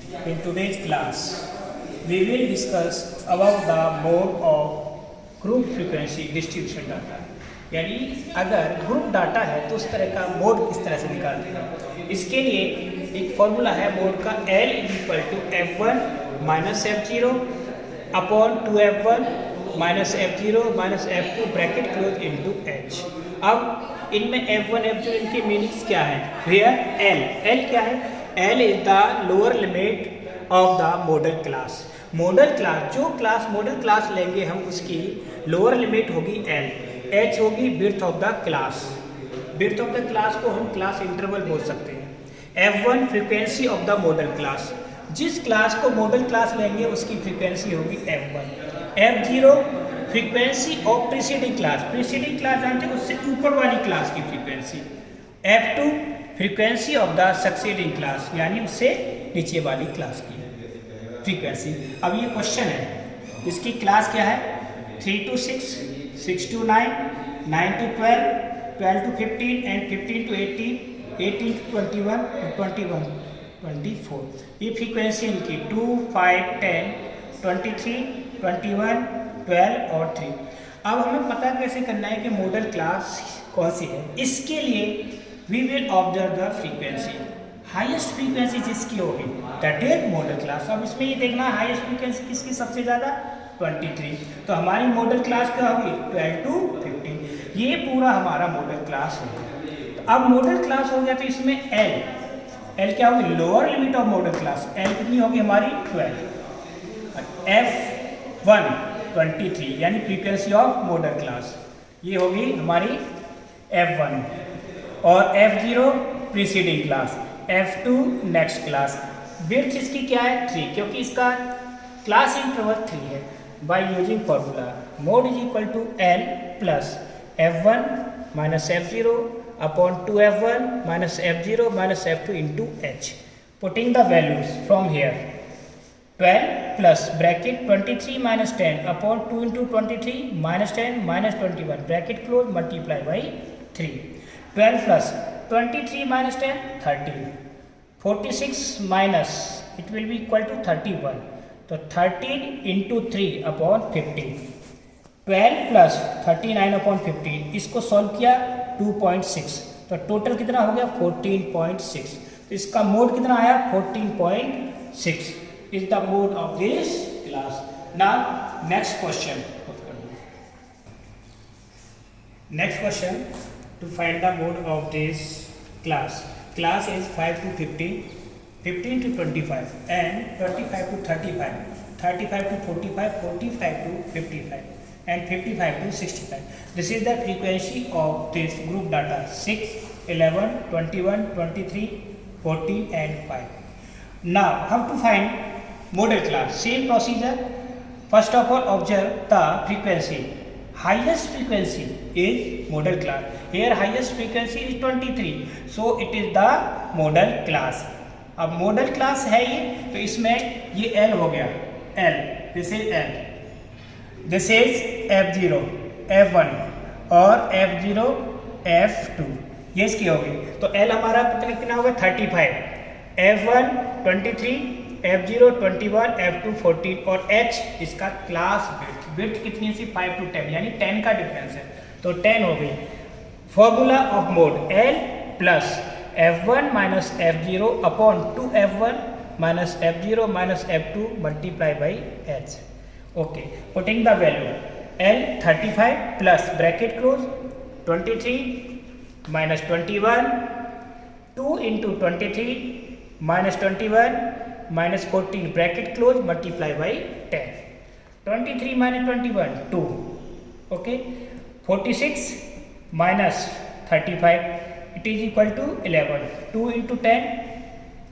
In today's class, we will discuss about the mode of group frequency distribution data. यानी अगर group data है तो उस तरह का मोड किस तरह से निकालते हैं। इसके लिए एक फॉर्मूला है मोड का L equal to F1 minus F0 upon 2F1 minus F0 minus F2 bracket close into H। अब इनमें F1 F0 इनकी मीनिंग्स क्या है? हियर L क्या है? L is the lower limit of the model class. Model class जो class model class लेंगे हम उसकी लोअर लिमिट होगी L। H होगी width of the class. Width of the class को हम क्लास इंटरवल बोल सकते हैं। F1 frequency of the model class, जिस क्लास को मॉडल क्लास लेंगे उसकी फ्रीक्वेंसी होगी F1। F0 frequency of preceding class, preceding class जानते हैं उससे ऊपर वाली क्लास की frequency. F2 frequency of the succeeding class, यानी उससे नीचे वाली क्लास की फ्रीक्वेंसी। अब ये क्वेश्चन है, इसकी क्लास क्या है? 3 to 6, 6 to 9, 9 to 12, 12 to 15 and 15 to 18, 18 to 21, 21, 24। ये फ्रीक्वेंसी इनकी 2, 5, 10, 23, 21, 12 और 3। अब हमें पता कैसे करना है कि मॉडल क्लास कौन सी है। इसके लिए we will observe the frequency. Highest frequency जिसकी होगी दैट इज मॉडल क्लास। अब इसमें ये देखना हाईएस्ट फ्रीक्वेंसी किसकी सबसे ज़्यादा? 23। तो हमारी मॉडल क्लास क्या होगी? 12 to 15। ये पूरा हमारा मॉडल क्लास हो गया। तो अब मॉडल क्लास हो गया तो इसमें L क्या होगी? Lower limit of model class. L कितनी होगी हमारी? 12। F1 23 यानी फ्रीक्वेंसी ऑफ मॉडल क्लास, ये होगी हमारी F1। और F0 preceding class, F2 next class. Width इसकी क्या है? 3, क्योंकि इसका क्लास इंटरवल 3 है। By using formula mode is equal to L plus F1 minus F0 upon 2F1 minus F0 minus F2 into H। Putting the values from here 12 plus bracket 23 minus 10 upon 2 into 23 minus 10 minus 21 bracket close multiply by 3। 12 plus 23 minus 10 13, 46 minus it will be equal to 31। तो 13 into 3 upon 15। 12 plus 39 upon 15, इसको solve किया 2.6, तो total कितना हो गया? 14.6। तो इसका mode कितना आया? 14.6 is the mode of this class. Now next question, to find the mode of this class. Class is 5 to 15, 15 to 25 and 25 to 35, 35 to 45, 45 to 55 and 55 to 65. This is the frequency of this group data 6, 11, 21, 23, 40 and 5. Now how to find model class? Same procedure. First of all observe the frequency. Highest frequency is model class. Here highest frequency is 23, so it is the model class. अब model class है ये, तो इसमें ये L हो गया। L, this is L, this is F0, F1 और F0, F2, ये इसकी होगी। तो L हमारा कितना होगा? 35, F1 23, F0 21, F2 14 और H इसका क्लास विड्थ कितनी सी? 5 to 10, यानी 10 का डिफरेंस है, तो 10 हो गई। Formula of mode L plus F1 minus F0 upon 2F1 minus F0 minus F2 multiply by H। Okay, putting the value L 35 plus bracket close 23 minus 21, 2 into 23 minus 21 minus 14 bracket close multiply by 10। 23 minus 21 2, okay. 46 minus 35 it is equal to 11, 2 into 10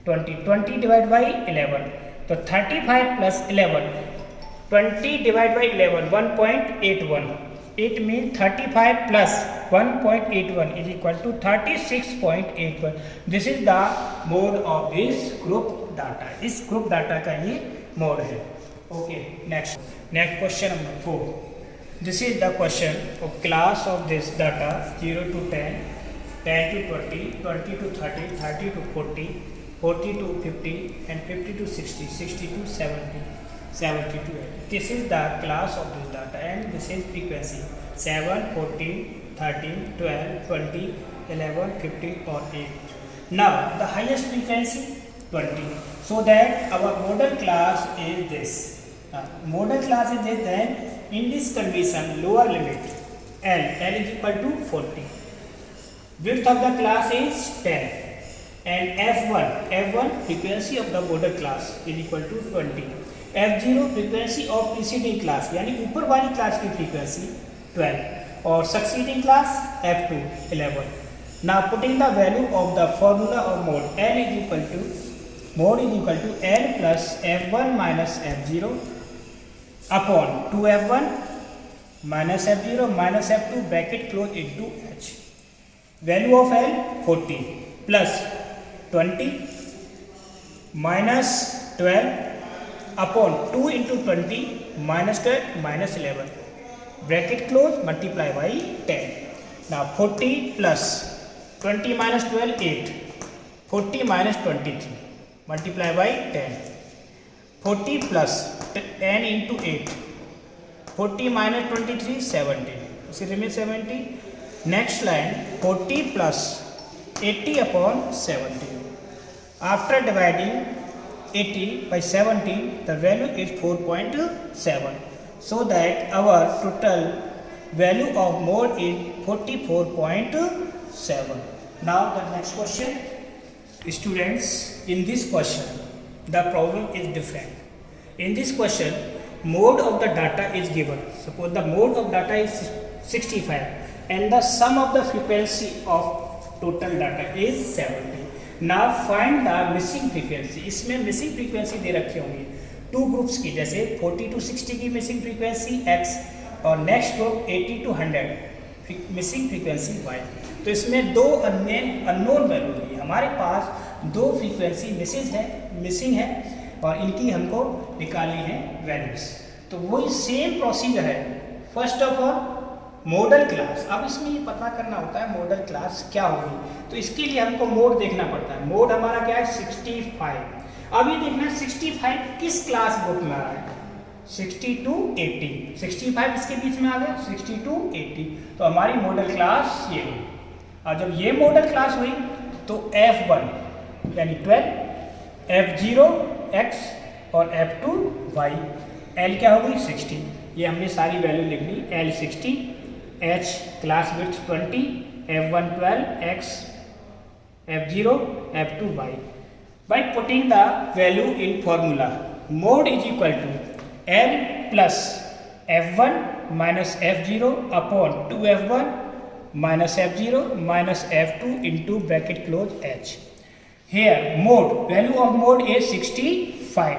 20, 20 divide by 11, तो 35 plus 11, 20 divide by 11 1.81। It mean 35 plus 1.81 is equal to 36.81। This is the mode of this group data. इस group data का ये mode है। Okay, next question number 4। This is the question of class of this data 0 to 10, 10 to 20, 20 to 30, 30 to 40, 40 to 50, and 50 to 60, 60 to 70, 70 to 80. This is the class of this data, and this is frequency 7, 14, 13, 12, 20, 11, 15 or 8. Now the highest frequency 20. So that our model class is this. Model class is this. Then in this condition, lower limit L is equal to 40. Width of the class is 10. And F1 frequency of the model class is equal to 20. F0 frequency of preceding class यानी ऊपर वाली class की frequency 12 और succeeding class F2 11. Now putting the value of the formula of mode L is equal to L plus F1 minus F0 upon 2F1 minus F0 minus F2 bracket close into H. Value of L 40 plus 20 minus 12 upon 2 into 20 minus 12 minus 11 bracket close multiply by 10. Now 40 plus 20 minus 12 8, 40 minus 23 multiply by 10. 40 plus 10 into 8, 40 minus 23 70, so remain 70. Next line 40 plus 80 upon 70. After dividing 80 by 70, the value is 4.7. So that our total value of mode is 44.7. Now the next question. Students, in this question, the problem is different. In this question, mode of the data is given. Suppose the mode of data is 65 and the sum of the frequency of total data is 70. Now find the missing frequency. इसमें missing frequency दे रखे होंगे two groups की, जैसे 40 to 60 की missing frequency x और next group 80 to 100 missing frequency y. तो इसमें दो अननोन वैल्यू है, हमारे पास दो फ्रीक्वेंसी मिसिंग है और इनकी हमको निकालनी है वैल्यूज. तो वही सेम प्रोसीजर है. First of all model class. अब इसमें ये पता करना होता है मॉडल क्लास क्या होगी. तो इसके लिए हमको मोड देखना पड़ता है. मोड हमारा क्या है 65. अभी देखना है 65 किस क्लास ग्रुप में आ रहा है. 60 to 80, 65 इसके बीच में आ गया 60 to 80. तो हमारी मॉडल क्लास ये हुई. और जब ये मॉडल क्लास हुई तो F1 यानी 12, F0 x और F2 y, L क्या होगी 60. ये हमने सारी वैल्यू लिख ली. L 60, H class width 20, F1 12, X F0, F2 y. By putting the value in formula, mode is equal to L plus F1 minus F0 upon 2F1 minus F0 minus F2 into bracket close H. Here mode, value of mode is 65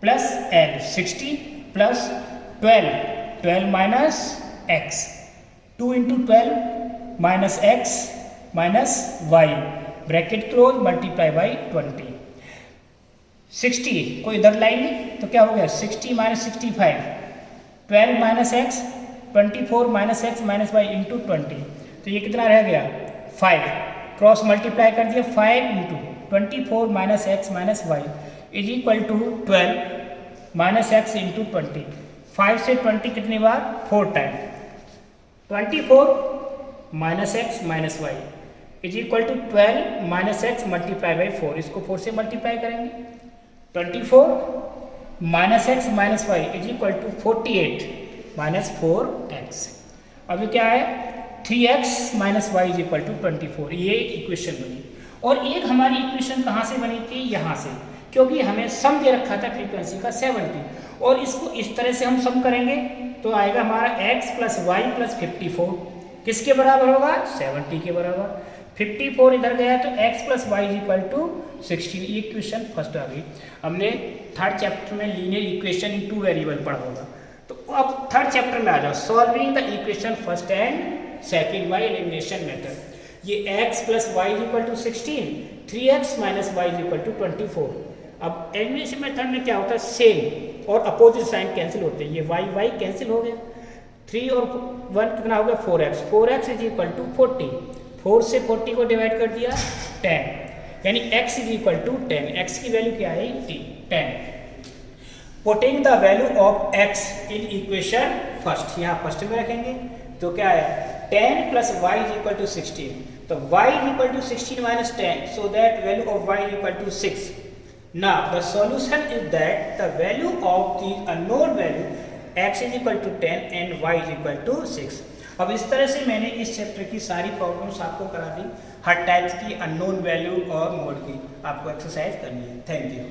plus L 60 plus 12 minus X, 2 into 12 minus X minus Y bracket close multiply by 20. 60 को इधर लाएंगे तो क्या हो गया 60 minus 65, 12 minus X, 24 minus X minus Y into 20. तो ये कितना रह गया 5. क्रॉस मल्टीप्लाई कर दिया 5 into 24 minus X minus Y is equal to 12 minus X into 20. 5 से 20 कितनी बार 4 time. 24 minus X minus Y is equal to 12 minus X multiply by 4. इसको 4 से मल्टीप्लाई करेंगे. 24 minus X minus Y is equal to 48 minus 4X. अभी क्या है 3X minus Y is equal to 24. ये इक्वेशन बनी. और एक हमारी इक्वेशन कहाँ से बनी थी यहाँ से, क्योंकि हमें सम दे रखा था फ्रीक्वेंसी का 70 और इसको इस तरह से हम सम करेंगे तो आएगा हमारा x प्लस वाई प्लस 54 किसके बराबर होगा 70 के बराबर. 54 इधर गया तो x plus y is equal to 16. ये इक्वेशन फर्स्ट आ गई. हमने थर्ड चैप्टर में linear equation in two variable पढ़ा होगा. तो अब थर्ड चैप्टर में आ जाओ. Solving the equation first and second by elimination method. ये x plus y is equal to 16, 3x minus y is equal to 24. अब एलिमिनेशन मेथड में क्या होता है सेम और अपोजिट साइन कैंसिल होते हैं. ये y कैंसिल हो गया. 3 और 1 कितना हो गया 4x. 4x is equal to 40. 4 से 40 को डिवाइड कर दिया 10. यानी x is equal to 10, x की वैल्यू क्या है 10। Putting the value of x in equation first, यहाँ फर्स्ट में रखेंगे तो क्या है 10 plus y is equal to 16, तो y is equal to 16 minus 10, so that value of y is equal to 6। Now the solution is that the value of the unknown value x is equal to 10 and y is equal to 6। अब इस तरह से मैंने इस chapter की सारी problems आपको करा दी, हर टाइप्स की अननोन वैल्यू और मोड की आपको एक्सरसाइज करनी है। Thank you.